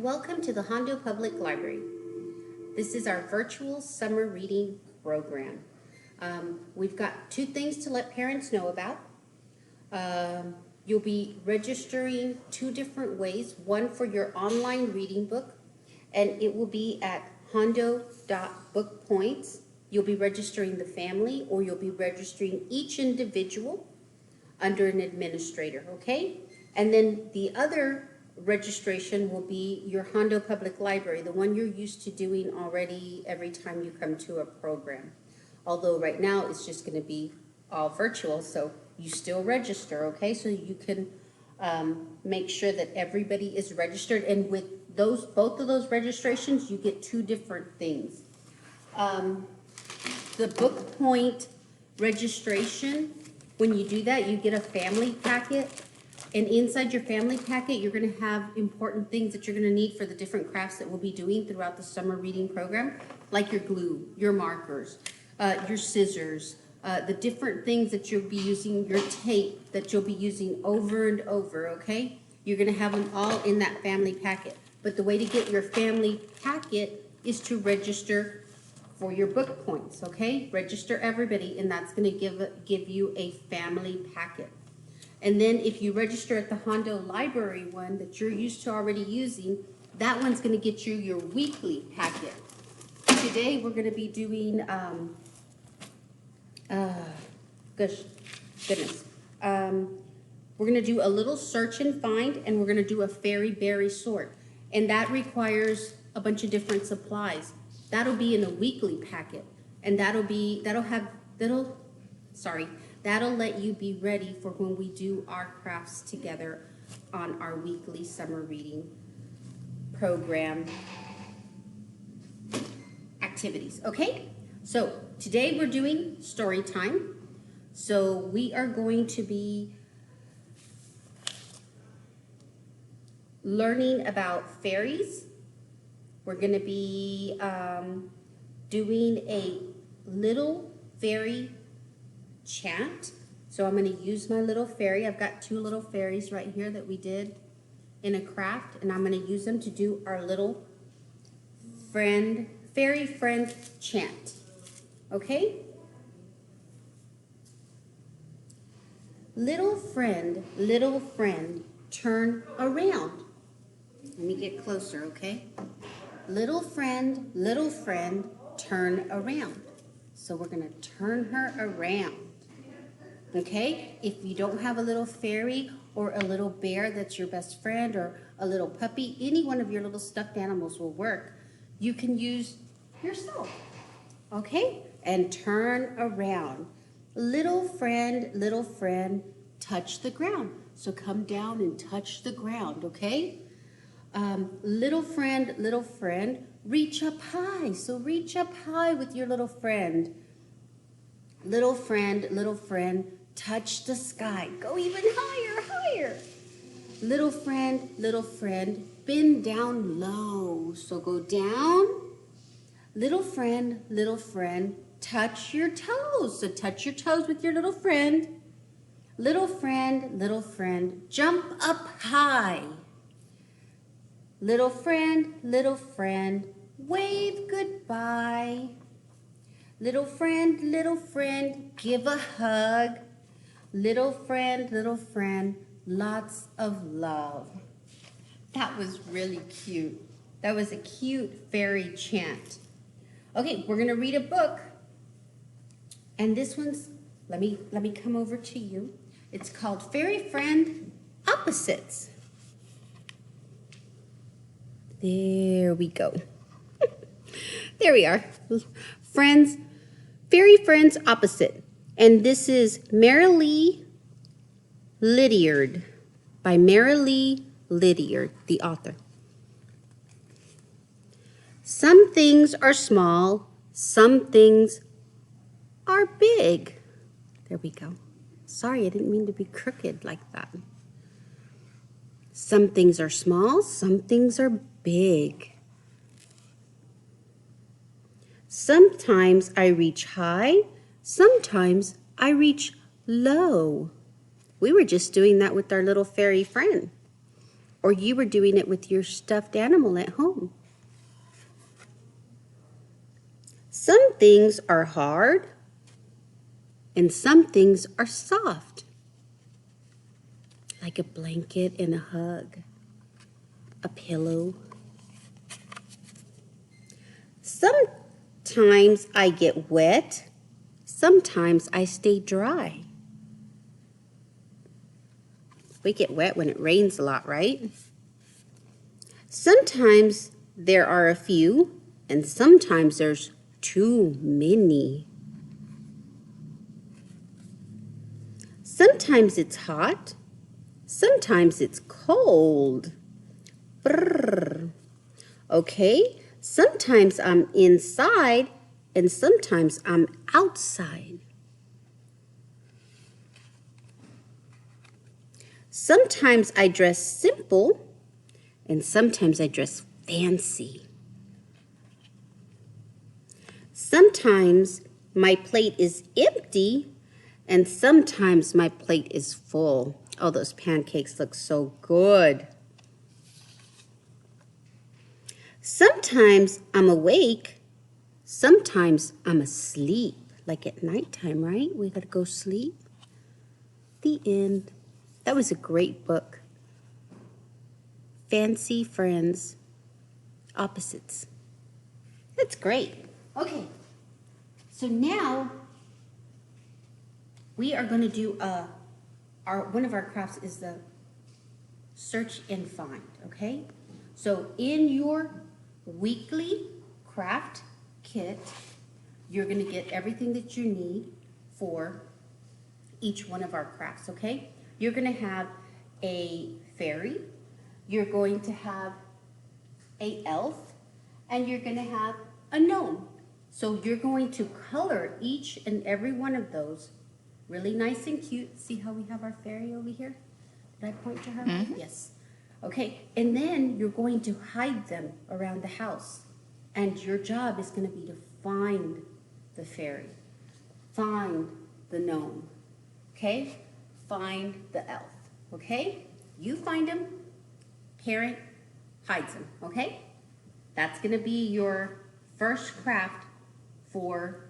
Welcome to the Hondo Public Library. This is our virtual summer reading program. We've got two things to let parents know about. You'll be registering two different ways, one for your online reading book, and it will be at hondo.bookpoints. You'll be registering the family, or you'll be registering each individual under an administrator, okay? And then the other registration will be your Hondo Public Library, the one you're used to doing already every time you come to a program. Although right now it's just going to be all virtual, so you still register, okay? So you can make sure that everybody is registered, and with both of those registrations, you get two different things. The book point registration, when you do that, you get a family packet. And inside your family packet, you're going to have important things that you're going to need for the different crafts that we'll be doing throughout the summer reading program, like your glue, your markers, your scissors, the different things that you'll be using, your tape that you'll be using over and over, okay? You're going to have them all in that family packet. But the way to get your family packet is to register for your book points, okay? Register everybody, and that's going to give you a family packet. And then if you register at the Hondo Library one that you're used to already using, that one's going to get you your weekly packet. Today we're going to be doing, we're going to do a little search and find, and we're going to do a fairy berry sort. And that requires a bunch of different supplies. That'll be in a weekly packet, and that'll let you be ready for when we do our crafts together on our weekly summer reading program activities, okay? So today we're doing story time. So we are going to be learning about fairies. We're going to be doing a little fairy chant. So I'm going to use my little fairy. I've got two little fairies right here that we did in a craft, and I'm going to use them to do our little fairy friend chant. Okay? Little friend, turn around. Let me get closer, okay? Little friend, turn around. So we're going to turn her around. Okay, if you don't have a little fairy or a little bear that's your best friend, or a little puppy, any one of your little stuffed animals will work. You can use yourself, okay? And turn around. Little friend, touch the ground. So come down and touch the ground, okay? Little friend, reach up high. So reach up high with your little friend. Little friend, touch the sky. Go even higher. Little friend, bend down low. So go down. Little friend, touch your toes. So touch your toes with your little friend. Little friend, jump up high. Little friend, wave goodbye. Little friend, give a hug. Little friend, lots of love. That was really cute. That was a cute fairy chant. Okay, we're gonna read a book. And this one's, let me come over to you. It's called Fairy Friend Opposites. There we go. There we are. Fairy Friends Opposite. And this is Marilee Lydiard, by Marilee Lydiard, the author. Some things are small, some things are big. There we go. Sorry, I didn't mean to be crooked like that. Some things are small, some things are big. Sometimes I reach high, sometimes I reach low. We were just doing that with our little fairy friend. or you were doing it with your stuffed animal at home. Some things are hard and some things are soft, like a blanket and a hug, a pillow. Sometimes I get wet, sometimes I stay dry. We get wet when it rains a lot, right? Sometimes there are a few, and sometimes there's too many. Sometimes it's hot, sometimes it's cold. Brrr. Okay, sometimes I'm inside and sometimes I'm outside. Sometimes I dress simple and sometimes I dress fancy. Sometimes my plate is empty and sometimes my plate is full. Oh, those pancakes look so good. Sometimes I'm awake, sometimes I'm asleep, like at nighttime, right? We gotta go sleep. The end. That was a great book. Fancy Friends, Opposites. That's great. Okay, so now we are going to do one of our crafts is the search and find, okay? So in your weekly craft kit, you're going to get everything that you need for each one of our crafts, okay? You're going to have a fairy, you're going to have a elf, and you're going to have a gnome. So you're going to color each and every one of those really nice and cute. See how we have our fairy over here? Did I point to her? Mm-hmm. Yes. Okay, and then you're going to hide them around the house. And your job is going to be to find the fairy, find the gnome, okay? Find the elf, okay? You find them, parent hides them, okay? That's going to be your first craft for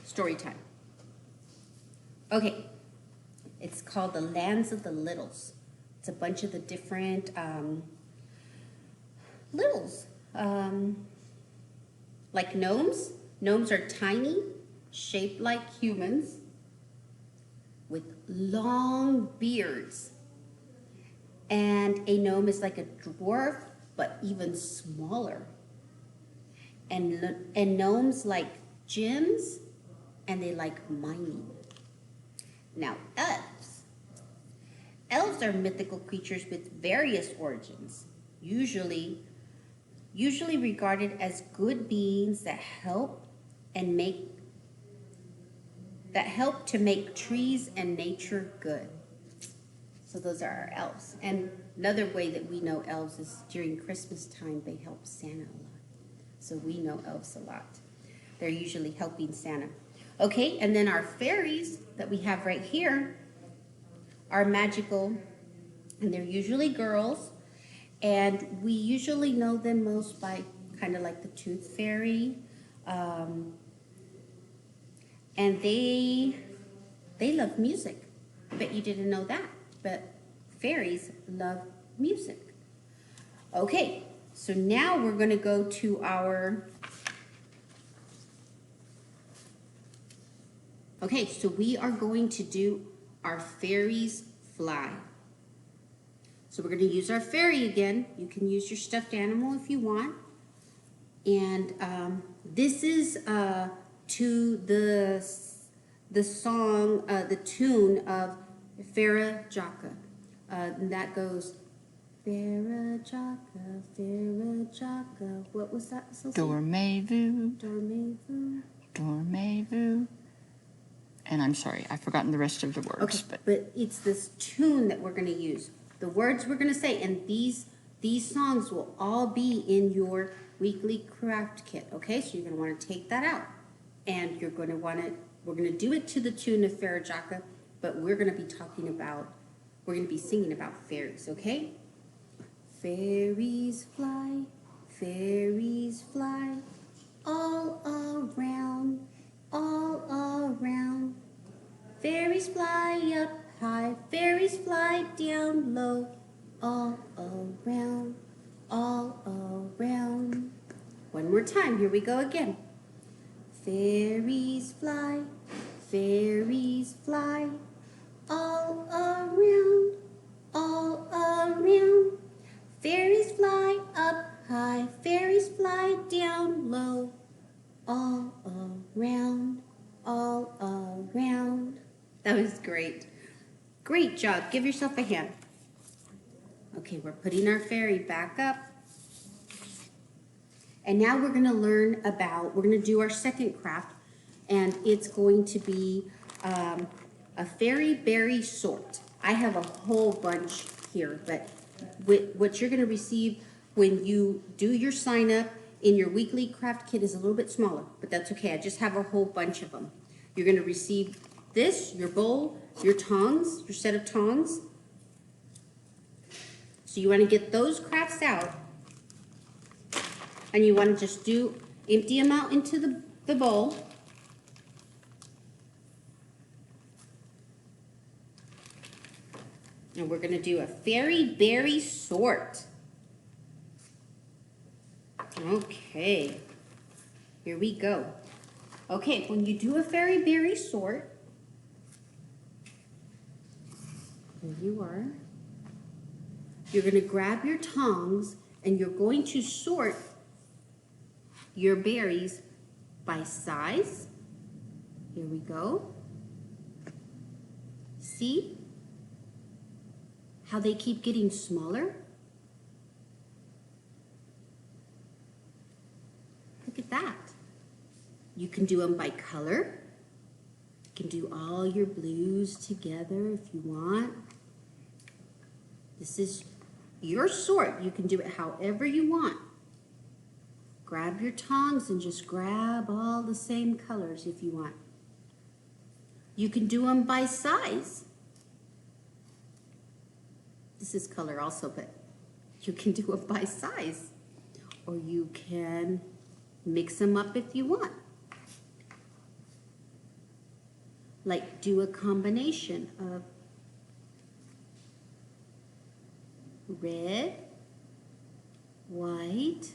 story time. Okay, it's called The Lands of the Littles. It's a bunch of the different littles. Like gnomes. Gnomes are tiny, shaped like humans, with long beards. And a gnome is like a dwarf, but even smaller. And gnomes like gems, and they like mining. Now, elves. Elves are mythical creatures with various origins, usually regarded as good beings that help to make trees and nature good. So those are our elves. And another way that we know elves is during Christmas time, they help Santa a lot. So we know elves a lot. They're usually helping Santa. Okay, and then our fairies that we have right here are magical, and they're usually girls, and we usually know them most by kind of like the Tooth Fairy, and they love music. I bet you didn't know that, but fairies love music. Okay, so now we're going to go to our... Okay, so we are going to do our fairies fly. So we're going to use our fairy again. You can use your stuffed animal if you want. And this is to the song, the tune of Farah Jaka. And that goes, Farah Jaka. What was that? Dormez-vous. Dormez-vous. Dormez-vous. And I'm sorry, I've forgotten the rest of the words. Okay, but it's this tune that we're going to use. The words we're going to say, and these songs will all be in your weekly craft kit, okay? So you're going to want to take that out. And you're going to want to, we're going to do it to the tune of Farah Jaka, but we're going to be talking about we're going to be singing about fairies, okay? Fairies fly, all around, all around. Fairies fly up high, fairies fly down low, all around, all around. One more time, here we go again. Fairies fly, all around, all around. Fairies fly up high, fairies fly down low, all around, all around. That was great. Great job. Give yourself a hand. Okay, we're putting our fairy back up. And now we're going to learn about, we're going to do our second craft, and it's going to be a fairy berry sort. I have a whole bunch here, but what you're going to receive when you do your sign up in your weekly craft kit is a little bit smaller, but that's okay. I just have a whole bunch of them. You're going to receive this, your bowl, your tongs, your set of tongs. So you want to get those crafts out, and you want to just empty them out into the bowl. And we're going to do a fairy berry sort. Okay, here we go. Okay, when you do a fairy berry sort, there you are. You're going to grab your tongs and you're going to sort your berries by size. Here we go. See how they keep getting smaller? Look at that. You can do them by color. You can do all your blues together if you want. This is your sort. You can do it however you want. Grab your tongs and just grab all the same colors if you want. You can do them by size. This is color also, but you can do it by size. Or you can mix them up if you want. Like do a combination of red, white,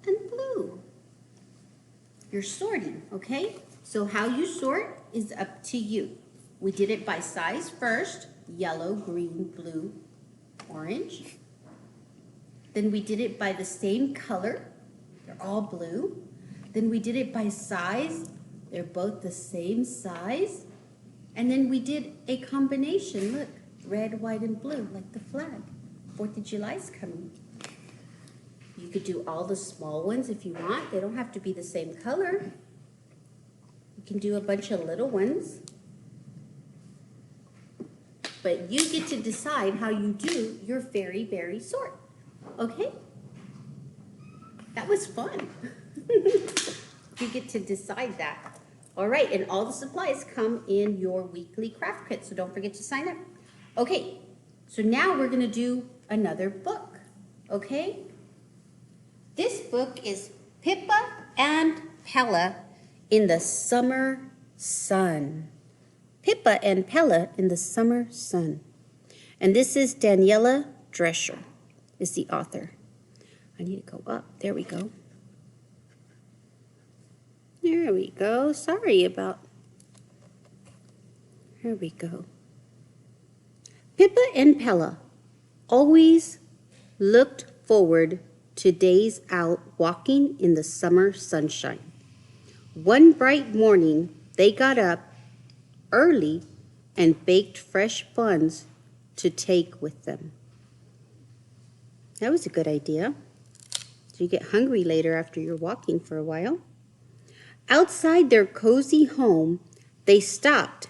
and blue. You're sorting, okay? So how you sort is up to you. We did it by size first, yellow, green, blue, orange. Then we did it by the same color, they're all blue. Then we did it by size, they're both the same size. And then we did a combination, look, red, white, and blue, like the flag. 4th of July's coming. You could do all the small ones if you want. They don't have to be the same color. You can do a bunch of little ones. But you get to decide how you do your fairy berry sort. Okay? That was fun. You get to decide that. All right, and all the supplies come in your weekly craft kit, so don't forget to sign up. Okay, so now we're going to do another book, okay? This book is Pippa and Pella in the Summer Sun. Pippa and Pella in the Summer Sun. And this is Daniela Drescher is the author. I need to go up. There we go. There we go. Sorry about... There we go. Pippa and Pella always looked forward to days out walking in the summer sunshine. One bright morning, they got up early and baked fresh buns to take with them. That was a good idea. So you get hungry later after you're walking for a while. Outside their cozy home, they stopped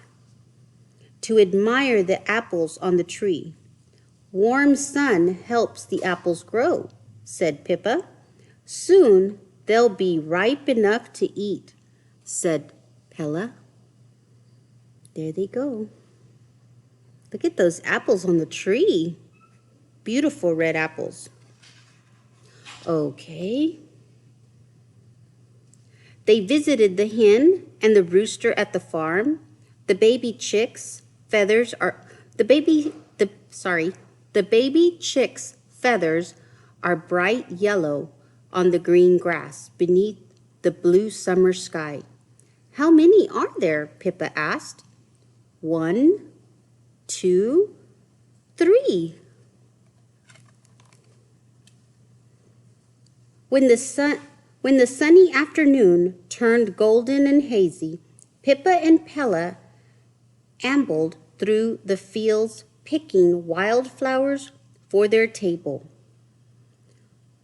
to admire the apples on the tree. Warm sun helps the apples grow, said Pippa. Soon they'll be ripe enough to eat, said Pella. There they go. Look at those apples on the tree. Beautiful red apples. Okay. They visited the hen and the rooster at the farm. The baby chicks' feathers are the baby chicks' feathers are bright yellow on the green grass beneath the blue summer sky. How many are there? Pippa asked. 1, 2, 3. When the sunny afternoon turned golden and hazy, Pippa and Pella ambled through the fields picking wildflowers for their table.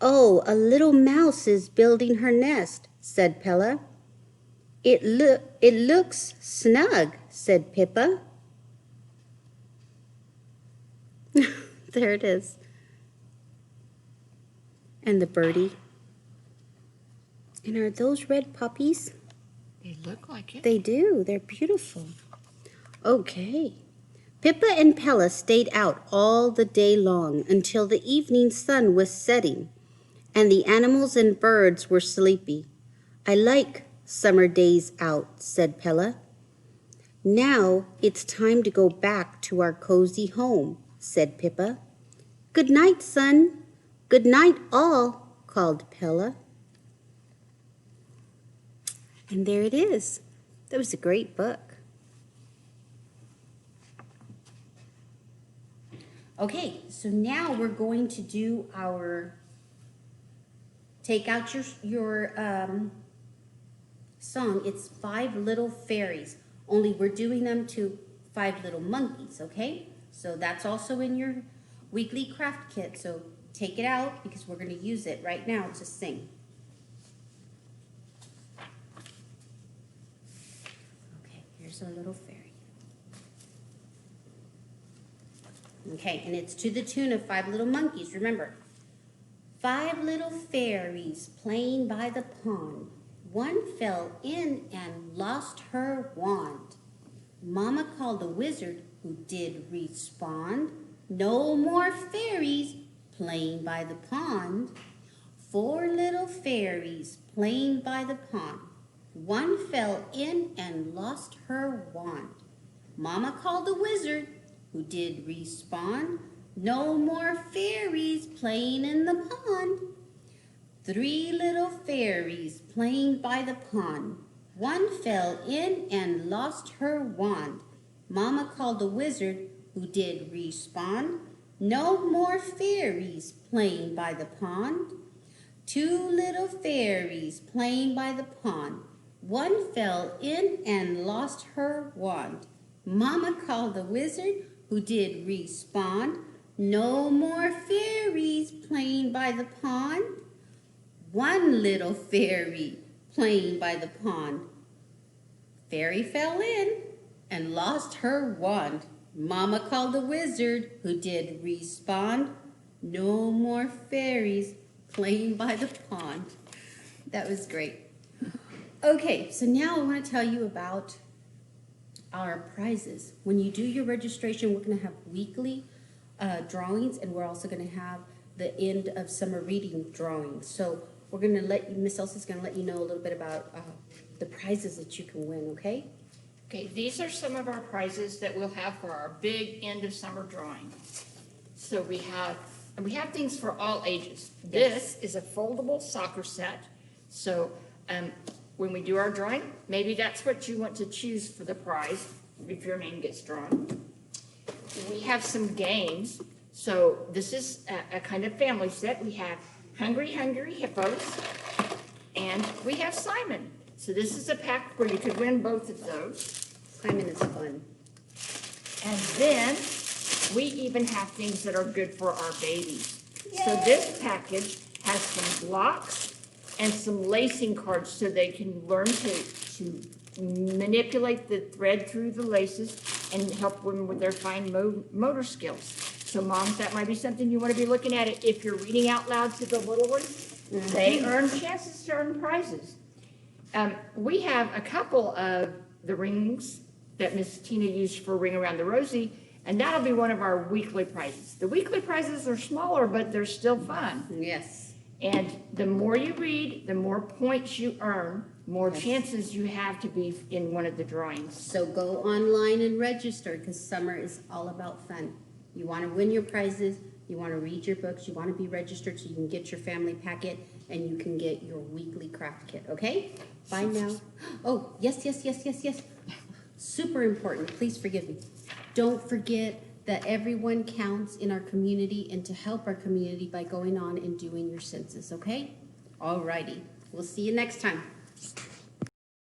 Oh, a little mouse is building her nest, said Pella. It looks snug, said Pippa. There it is. And the birdie. And are those red puppies? They look like it. They do. They're beautiful. Okay. Pippa and Pella stayed out all the day long until the evening sun was setting and the animals and birds were sleepy. I like summer days out, said Pella. Now it's time to go back to our cozy home, said Pippa. Good night, son. Good night, all, called Pella. And there it is. That was a great book. Okay, so now we're going to do our, take out your song. It's 5 Little Fairies, only we're doing them to 5 Little Monkeys, okay? So that's also in your weekly craft kit, so take it out because we're going to use it right now to sing. Okay, here's our little fairy. Okay, and it's to the tune of 5 Little Monkeys. Remember, 5 little fairies playing by the pond. One fell in and lost her wand. Mama called the wizard, who did respond. No more fairies playing by the pond. 4 little fairies playing by the pond. One fell in and lost her wand. Mama called the wizard, who did respond. No more fairies playing in the pond. 3 little fairies playing by the pond. One fell in and lost her wand. Mama called the wizard, who did respond. No more fairies playing by the pond. 2 little fairies playing by the pond. One fell in and lost her wand. Mama called the wizard, who did respond. No more fairies playing by the pond. 1 little fairy playing by the pond. Fairy fell in and lost her wand. Mama called the wizard, who did respond. No more fairies playing by the pond. That was great. Okay, so now I want to tell you about our prizes. When you do your registration, we're going to have weekly drawings, and we're also going to have the end of summer reading drawings. So we're going to let you, Miss Elsie's going to let you know a little bit about the prizes that you can win, okay? Okay, these are some of our prizes that we'll have for our big end of summer drawing. So we have things for all ages. Yes. This is a foldable soccer set. So when we do our drawing, maybe that's what you want to choose for the prize if your name gets drawn. We have some games. So this is a kind of family set. We have Hungry Hungry Hippos, and we have Simon. So this is a pack where you could win both of those. Simon is fun. And then we even have things that are good for our babies. Yay. So this package has some blocks and some lacing cards so they can learn to manipulate the thread through the laces and help them with their fine motor skills. So moms, that might be something you want to be looking at it. If you're reading out loud to the little ones, they earn chances to earn prizes. We have a couple of the rings that Miss Tina used for Ring Around the Rosie, And that'll be one of our weekly prizes. The weekly prizes are smaller, but they're still fun. Yes. And the more you read, the more points you earn, more Yes. chances you have to be in one of the drawings. So go online and register because summer is all about fun. You want to win your prizes, you want to read your books, you want to be registered so you can get your family packet and you can get your weekly craft kit, okay? Bye now. Oh, yes. Super important, please forgive me. Don't forget that everyone counts in our community and to help our community by going on and doing your census, okay? All righty. We'll see you next time.